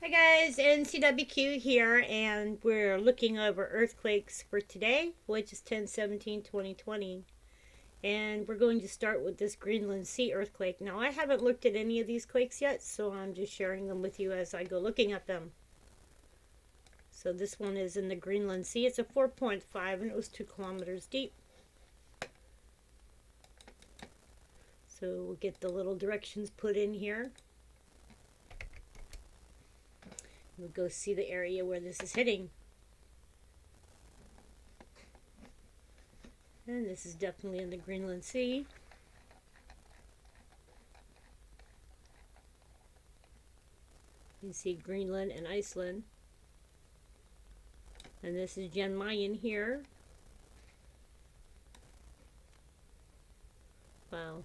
Hi guys, NCWQ here, and we're looking over earthquakes for today, which is 10/17/2020. And we're going to start with this Greenland Sea earthquake. Now, I haven't looked at any of these quakes yet, so I'm just sharing them with you as I go looking at them. So this one is in the Greenland Sea. It's a 4.5 and it was 2 kilometers deep. So we'll get the little directions put in here. We'll go see the area where this is hitting. And this is definitely in the Greenland Sea. You can see Greenland and Iceland. And this is Jan Mayen here. Wow.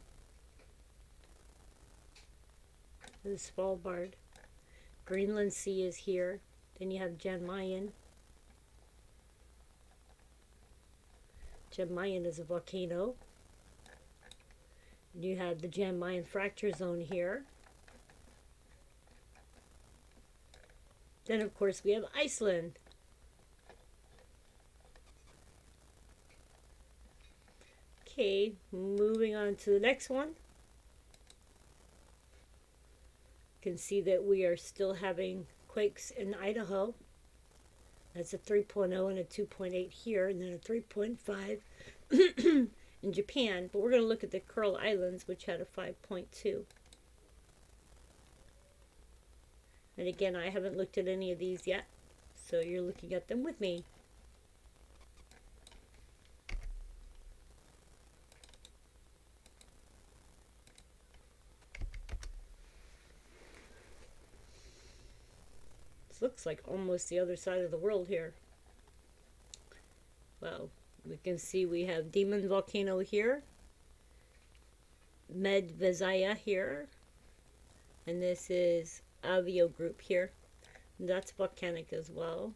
This is Svalbard. Greenland Sea is here. Then you have Jan Mayen. Jan Mayen is a volcano. And you have the Jan Mayen fracture zone here. Then of course we have Iceland. Okay, moving on to the next one. You can see that we are still having quakes in Idaho. That's a 3.0 and a 2.8 here, and then a 3.5 in Japan. But we're going to look at the Kuril Islands, which had a 5.2. And again, I haven't looked at any of these yet, so you're looking at them with me. Looks like almost the other side of the world here. Well, we can see we have Demon Volcano here, Medvezaya here, and this is Avio Group here. And that's volcanic as well.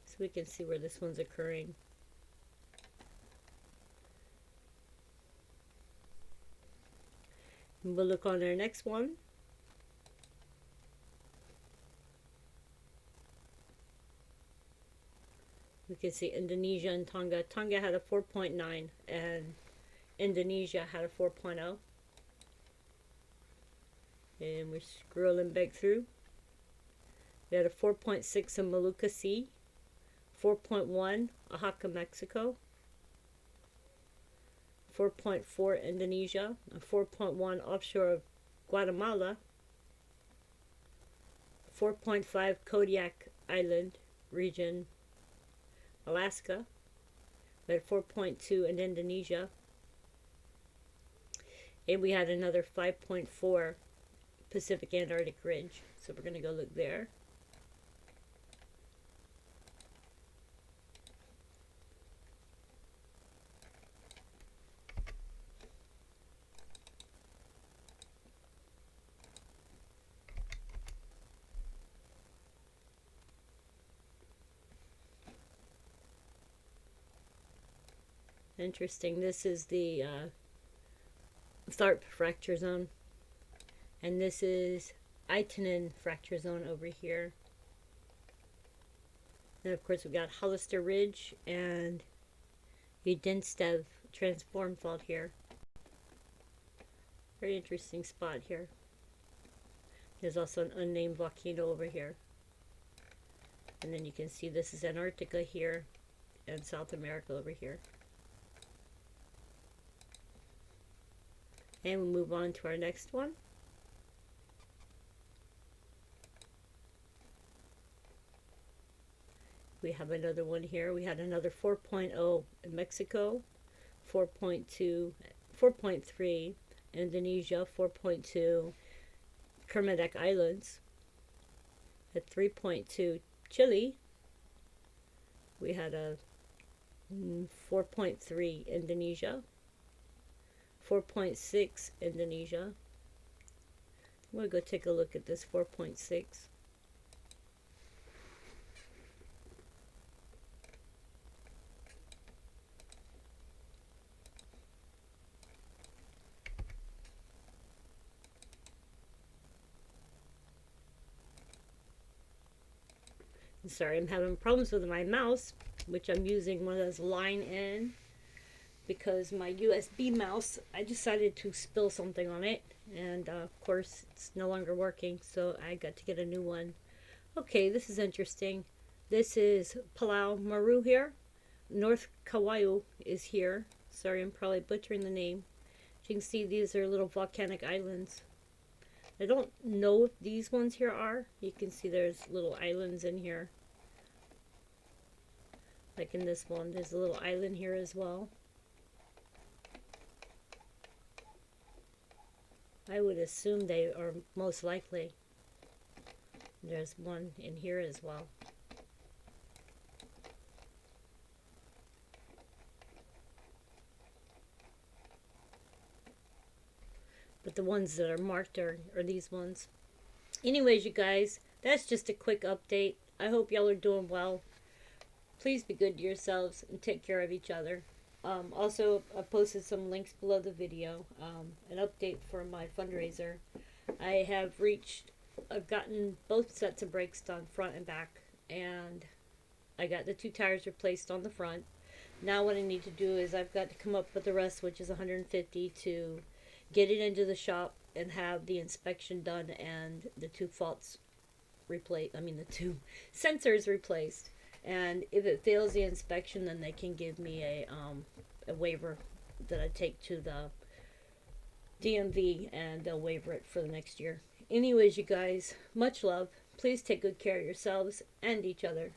So we can see where this one's occurring. We'll look on our next one. We can see Indonesia and Tonga. Tonga had a 4.9 and Indonesia had a 4.0. And we're scrolling back through. We had a 4.6 in Molucca Sea, 4.1 Oaxaca, Mexico, 4.4 Indonesia, a 4.1 offshore of Guatemala, 4.5 Kodiak Island region, Alaska. We had 4.2 in Indonesia. And we had another 5.4 Pacific Antarctic Ridge. So we're going to go look there. Interesting. This is the Tharp fracture zone. And this is Itanen fracture zone over here. And of course we've got Hollister Ridge and Udenstev transform fault here. Very interesting spot here. There's also an unnamed volcano over here. And then you can see this is Antarctica here and South America over here. And we'll move on to our next one. We have another one here. We had another 4.0 in Mexico, 4.2, 4.3 Indonesia, 4.2 Kermadec Islands, at 3.2 Chile. We had a 4.3 Indonesia, 4.6 Indonesia. We'll go take a look at this 4.6. Sorry, I'm having problems with my mouse, which I'm using one of those line in because my USB mouse, I decided to spill something on it, and of course it's no longer working, so I got to get a new one. Okay, this is interesting. This is Palau Maru here. North Kauai is here. Sorry, I'm probably butchering the name. As you can see, these are little volcanic islands. I don't know if these ones here are. You can see there's little islands in here. Like in this one, there's a little island here as well. I would assume they are most likely. There's one in here as well. But the ones that are marked are these ones. Anyways, you guys, that's just a quick update. I hope y'all are doing well. Please be good to yourselves and take care of each other. Also, I posted some links below the video. An update for my fundraiser. I've gotten both sets of brakes done, front and back, and I got the 2 tires replaced on the front. Now what I need to do is I've got to come up with the rest, which is 150, to get it into the shop and have the inspection done and the 2 faults replaced. I mean, the 2 sensors replaced. And if it fails the inspection, then they can give me a waiver that I take to the DMV, and they'll waiver it for the next year. Anyways, you guys, much love. Please take good care of yourselves and each other.